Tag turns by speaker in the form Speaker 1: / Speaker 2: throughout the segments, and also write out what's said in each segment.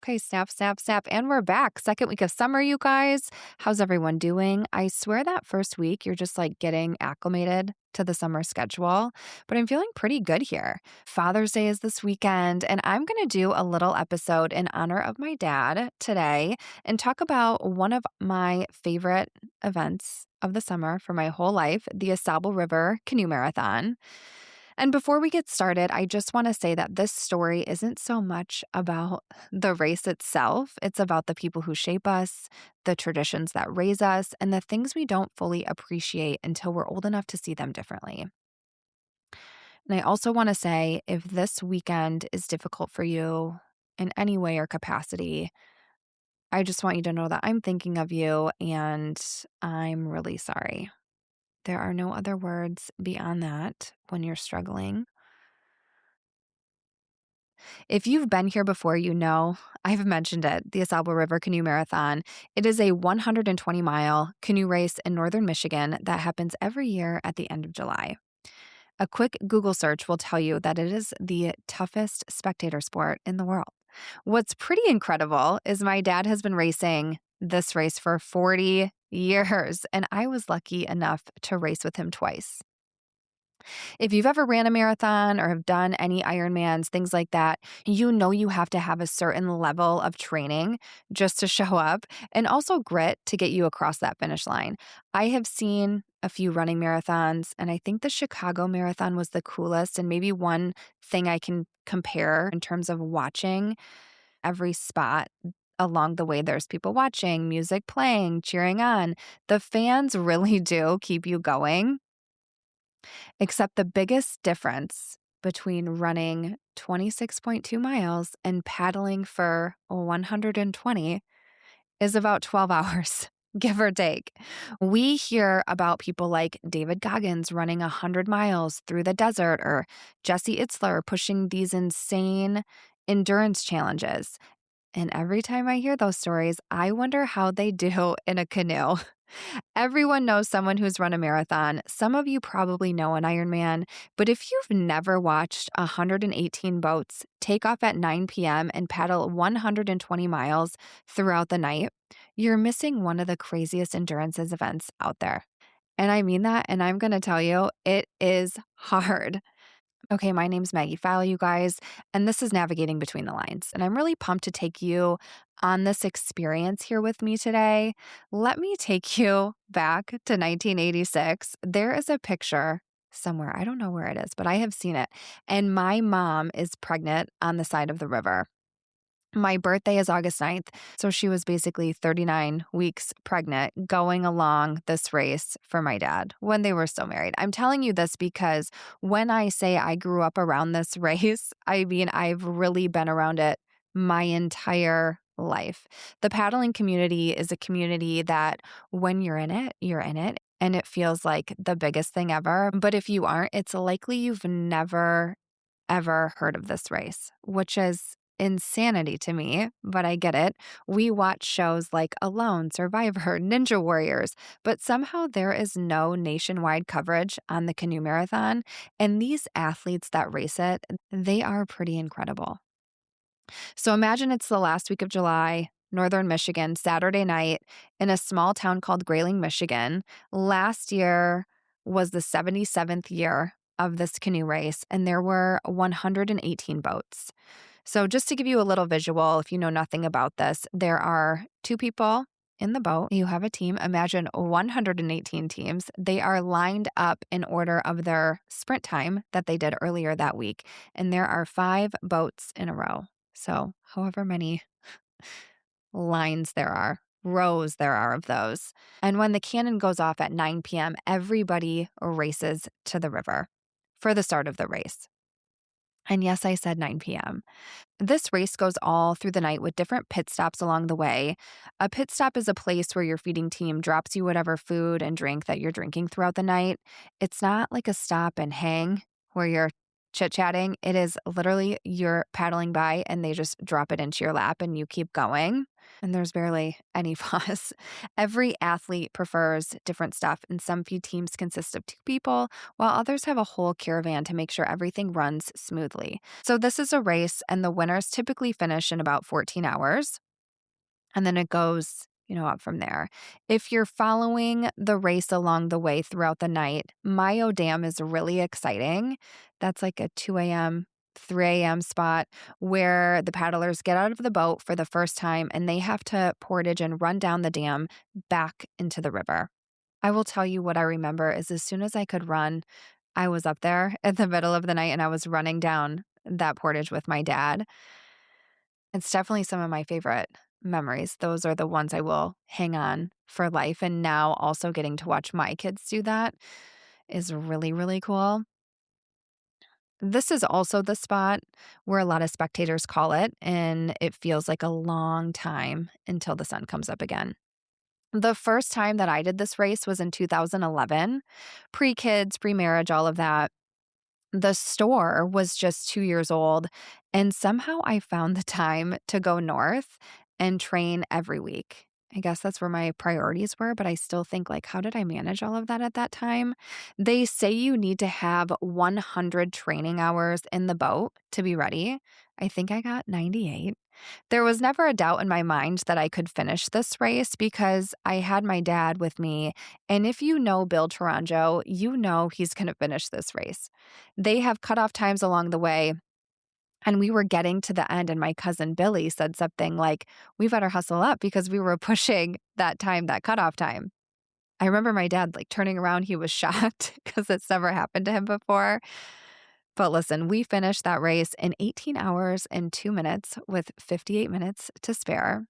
Speaker 1: Okay, snap, snap, snap. And we're back. Second week of summer, you guys. How's everyone doing? I swear that first week, you're just like getting acclimated to the summer schedule, but I'm feeling pretty good here. Father's Day is this weekend, and I'm going to do a little episode in honor of my dad today and talk about one of my favorite events of the summer for my whole life, the AuSable River Canoe Marathon. And before we get started, I just want to say that this story isn't so much about the race itself. It's about the people who shape us, the traditions that raise us, and the things we don't fully appreciate until we're old enough to see them differently. And I also want to say if this weekend is difficult for you in any way or capacity, I just want you to know that I'm thinking of you and I'm really sorry. There are no other words beyond that when you're struggling. If you've been here before, you know I've mentioned it, the AuSable River Canoe Marathon. It is a 120-mile canoe race in northern Michigan that happens every year at the end of July. A quick Google search will tell you that it is the toughest spectator sport in the world. What's pretty incredible is my dad has been racing this race for 40 years, and I was lucky enough to race with him twice. If you've ever ran a marathon or have done any Ironmans, things like that, you know you have to have a certain level of training just to show up and also grit to get you across that finish line. I have seen a few running marathons, and I think the Chicago Marathon was the coolest. And maybe one thing I can compare in terms of watching every spot. Along the way, there's people watching, music playing, cheering on. The fans really do keep you going. Except the biggest difference between running 26.2 miles and paddling for 120 is about 12 hours, give or take. We hear about people like David Goggins running 100 miles through the desert or Jesse Itzler pushing these insane endurance challenges. And every time I hear those stories, I wonder how they do in a canoe. Everyone knows someone who's run a marathon. Some of you probably know an Ironman, but if you've never watched 118 boats take off at 9 p.m. and paddle 120 miles throughout the night, you're missing one of the craziest endurance events out there. And I mean that, and I'm going to tell you, it is hard. Okay, my name's Maggie Fowle, you guys, and this is Navigating Between the Lines. And I'm really pumped to take you on this experience here with me today. Let me take you back to 1986. There is a picture somewhere. I don't know where it is, but I have seen it. And my mom is pregnant on the side of the river. My birthday is August 9th, so she was basically 39 weeks pregnant going along this race for my dad when they were still married. I'm telling you this because when I say I grew up around this race, I mean, I've really been around it my entire life. The paddling community is a community that when you're in it, you're in it, and it feels like the biggest thing ever. But if you aren't, it's likely you've never ever heard of this race, which is insanity to me, but I get it. We watch shows like Alone, Survivor, Ninja Warriors, but somehow there is no nationwide coverage on the canoe marathon. And these athletes that race it, they are pretty incredible. So imagine it's the last week of July, northern Michigan, Saturday night in a small town called Grayling, Michigan. Last year was the 77th year of this canoe race, and there were 118 boats. So just to give you a little visual, if you know nothing about this, there are two people in the boat. You have a team. Imagine 118 teams. They are lined up in order of their sprint time that they did earlier that week. And there are 5 boats in a row. So however many lines there are, rows there are of those. And when the cannon goes off at 9 p.m., everybody races to the river for the start of the race. And yes, I said 9 p.m. This race goes all through the night with different pit stops along the way. A pit stop is a place where your feeding team drops you whatever food and drink that you're drinking throughout the night. It's not like a stop and hang where you're chit-chatting. It is literally you're paddling by and they just drop it into your lap and you keep going. And there's barely any fuss. Every athlete prefers different stuff, and some few teams consist of 2 people, while others have a whole caravan to make sure everything runs smoothly. So, this is a race, and the winners typically finish in about 14 hours. And then it goes, up from there. If you're following the race along the way throughout the night, Mio Dam is really exciting. That's like a 2 a.m., 3 a.m. spot where the paddlers get out of the boat for the first time and they have to portage and run down the dam back into the river. I will tell you what I remember is as soon as I could run, I was up there in the middle of the night and I was running down that portage with my dad. It's definitely some of my favorite memories. Those are the ones I will hang on for life. And now also getting to watch my kids do that is really, really cool. This is also the spot where a lot of spectators call it, and it feels like a long time until the sun comes up again. The first time that I did this race was in 2011, pre kids, pre marriage, all of that. The store was just 2 years old, and somehow I found the time to go north and train every week. I guess that's where my priorities were, but I still think, like, how did I manage all of that at that time? They say you need to have 100 training hours in the boat to be ready. I think I got 98. There was never a doubt in my mind that I could finish this race because I had my dad with me. And if you know Bill Taranjo, you know he's going to finish this race. They have cutoff times along the way. And we were getting to the end, and my cousin Billy said something like, we better hustle up because we were pushing that time, that cutoff time. I remember my dad like turning around. He was shocked because it's never happened to him before. But listen, we finished that race in 18 hours and 2 minutes with 58 minutes to spare.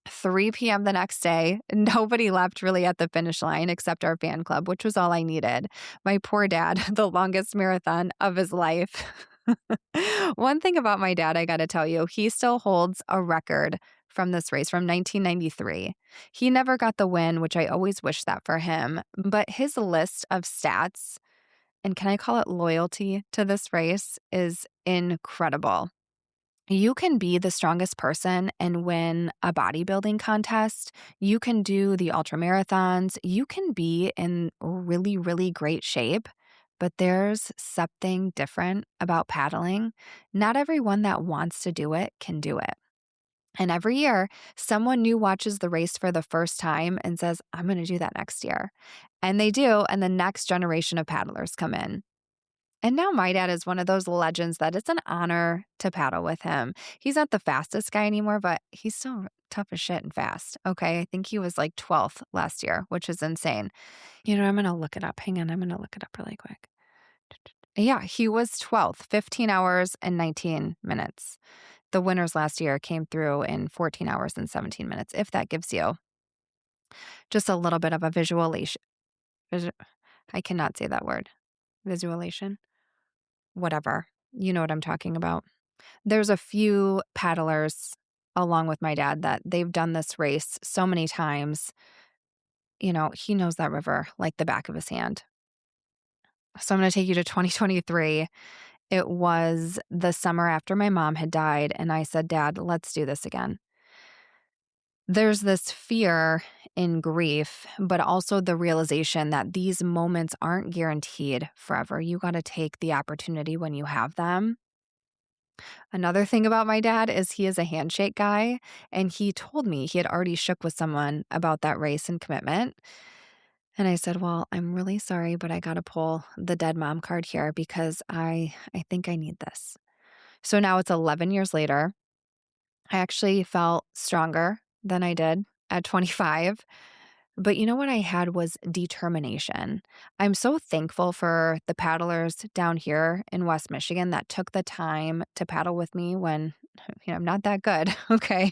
Speaker 1: 3 p.m. the next day, nobody left really at the finish line except our fan club, which was all I needed. My poor dad, the longest marathon of his life. One thing about my dad, I got to tell you, he still holds a record from this race from 1993. He never got the win, which I always wish that for him, but his list of stats, and can I call it loyalty to this race, is incredible. You can be the strongest person and win a bodybuilding contest. You can do the ultra marathons. You can be in really, really great shape, but there's something different about paddling. Not everyone that wants to do it can do it. And every year, someone new watches the race for the first time and says, I'm going to do that next year. And they do, and the next generation of paddlers come in. And now my dad is one of those legends that it's an honor to paddle with him. He's not the fastest guy anymore, but he's still tough as shit and fast. Okay. I think he was like 12th last year, which is insane. I'm going to look it up. Hang on. I'm going to look it up really quick. Yeah, he was 12th, 15 hours and 19 minutes. The winners last year came through in 14 hours and 17 minutes, if that gives you just a little bit of a visualization. I cannot say that word. Visualization. Whatever. You know what I'm talking about. There's a few paddlers along with my dad that they've done this race so many times. He knows that river like the back of his hand. So I'm going to take you to 2023. It was the summer after my mom had died, and I said, Dad, let's do this again. There's this fear in grief, but also the realization that these moments aren't guaranteed forever. You got to take the opportunity when you have them. Another thing about my dad is he is a handshake guy, and he told me he had already shook with someone about that race and commitment. And I said, well, I'm really sorry, but I got to pull the dead mom card here because I think I need this. So now it's 11 years later. I actually felt stronger than I did at 25. But you know what I had was determination. I'm so thankful for the paddlers down here in West Michigan that took the time to paddle with me when, I'm not that good, okay?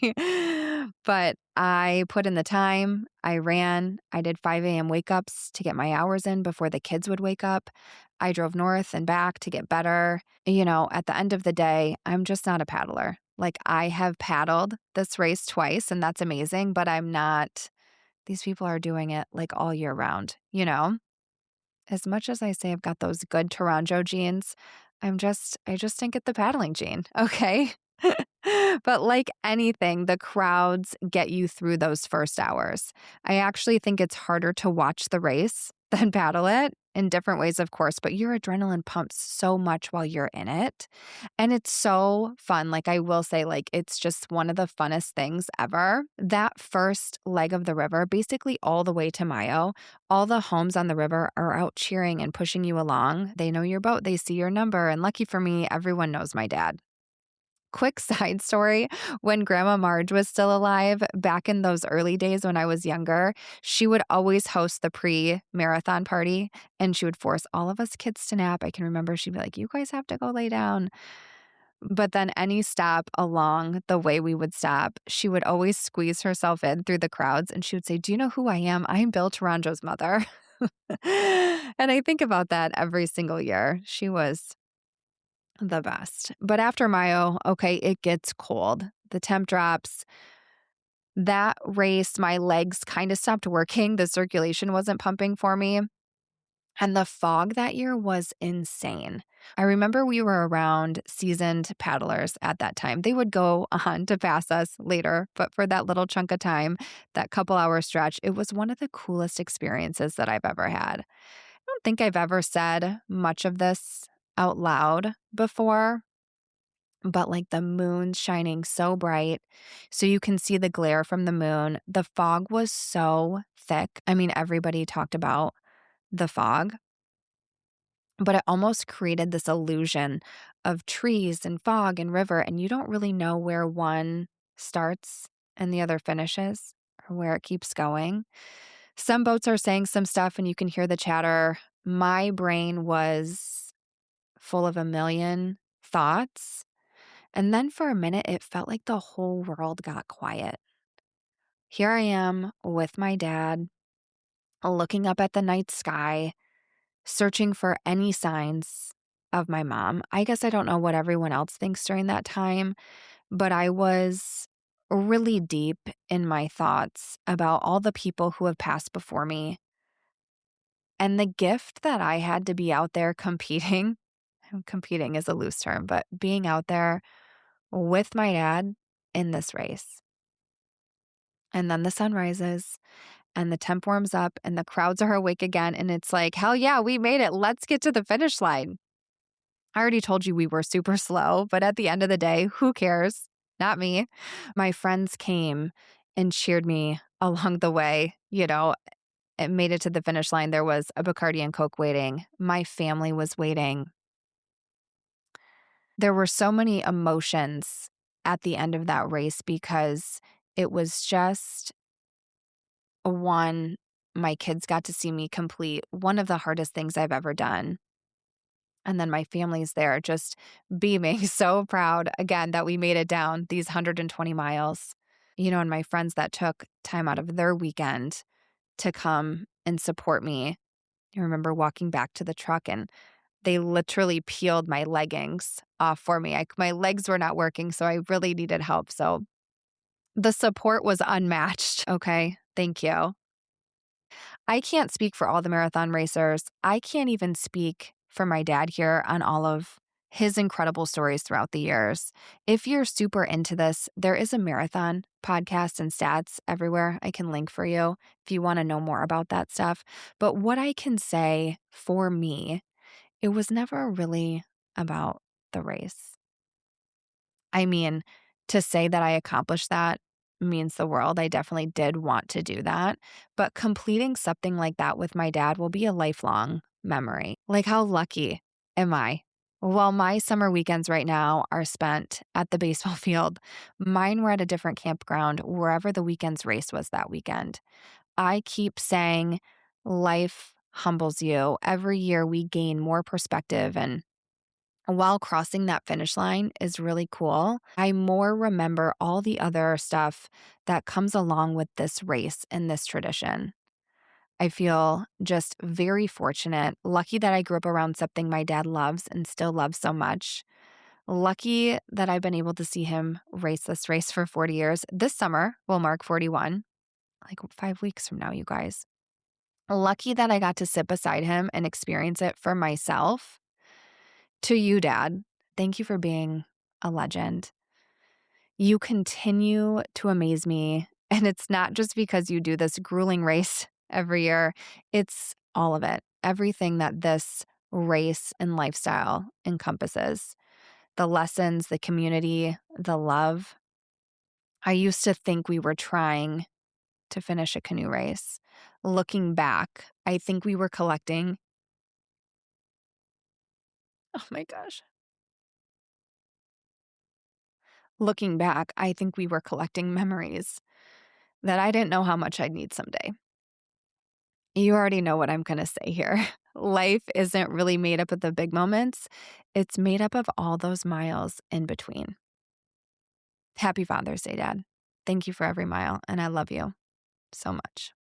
Speaker 1: But I put in the time, I ran, I did 5 a.m. wake ups to get my hours in before the kids would wake up. I drove north and back to get better. At the end of the day, I'm just not a paddler. Like, I have paddled this race twice, and that's amazing, but I'm not. These people are doing it like all year round, As much as I say I've got those good Taranjo genes, I just didn't get the paddling gene, okay? But like anything, the crowds get you through those first hours. I actually think it's harder to watch the race than paddle it in different ways, of course, but your adrenaline pumps so much while you're in it. And it's so fun. Like, I will say, like, it's just one of the funnest things ever. That first leg of the river, basically all the way to Mayo, all the homes on the river are out cheering and pushing you along. They know your boat, they see your number. And lucky for me, everyone knows my dad. Quick side story, when Grandma Marge was still alive, back in those early days when I was younger, she would always host the pre-marathon party, and she would force all of us kids to nap. I can remember she'd be like, "You guys have to go lay down." But then any stop along the way we would stop, she would always squeeze herself in through the crowds, and she would say, "Do you know who I am? I'm Bill Taranjo's mother." And I think about that every single year. She was the best. But after Mayo, okay, it gets cold. The temp drops. That race, my legs kind of stopped working. The circulation wasn't pumping for me. And the fog that year was insane. I remember we were around seasoned paddlers at that time. They would go on to pass us later, but for that little chunk of time, that couple hour stretch, it was one of the coolest experiences that I've ever had. I don't think I've ever said much of this out loud before, but like the moon shining so bright so you can see the glare from the moon. The fog was so thick. I mean, everybody talked about the fog, but it almost created this illusion of trees and fog and river, and you don't really know where one starts and the other finishes or where it keeps going. Some boats are saying some stuff and you can hear the chatter. My brain was full of a million thoughts. And then for a minute, it felt like the whole world got quiet. Here I am with my dad, looking up at the night sky, searching for any signs of my mom. I guess I don't know what everyone else thinks during that time, but I was really deep in my thoughts about all the people who have passed before me and the gift that I had to be out there competing. Competing is a loose term, but being out there with my dad in this race. And then the sun rises and the temp warms up and the crowds are awake again. And it's like, hell yeah, we made it. Let's get to the finish line. I already told you we were super slow, but at the end of the day, who cares? Not me. My friends came and cheered me along the way. You know, it made it to the finish line. There was a Bacardi and Coke waiting. My family was waiting. There were so many emotions at the end of that race because it was just one, my kids got to see me complete one of the hardest things I've ever done. And then my family's there just beaming, so proud again that we made it down these 120 miles. You know, and my friends that took time out of their weekend to come and support me. I remember walking back to the truck and they literally peeled my leggings off for me. My legs were not working, so I really needed help. So the support was unmatched. Okay. Thank you. I can't speak for all the marathon racers. I can't even speak for my dad here on all of his incredible stories throughout the years. If you're super into this, there is a marathon podcast and stats everywhere I can link for you if you want to know more about that stuff. But what I can say for me, it was never really about the race. I mean, to say that I accomplished that means the world. I definitely did want to do that. But completing something like that with my dad will be a lifelong memory. Like, how lucky am I? While my summer weekends right now are spent at the baseball field, mine were at a different campground wherever the weekend's race was that weekend. I keep saying life humbles you. Every year we gain more perspective, and while crossing that finish line is really cool, I more remember all the other stuff that comes along with this race and this tradition. I feel just very fortunate, lucky that I grew up around something my dad loves and still loves so much. Lucky that I've been able to see him race this race for 40 years. This summer will mark 41, like 5 weeks from now, you guys. Lucky that I got to sit beside him and experience it for myself. To you, Dad, thank you for being a legend. You continue to amaze me, and it's not just because you do this grueling race every year, it's all of it. Everything that this race and lifestyle encompasses, the lessons, the community, the love. I used to think we were trying to finish a canoe race. Looking back, I think we were collecting oh my gosh. Looking back, I think we were collecting memories that I didn't know how much I'd need someday. You already know what I'm gonna say here. Life isn't really made up of the big moments, it's made up of all those miles in between. Happy Father's Day, Dad. Thank you for every mile, and I love you so much.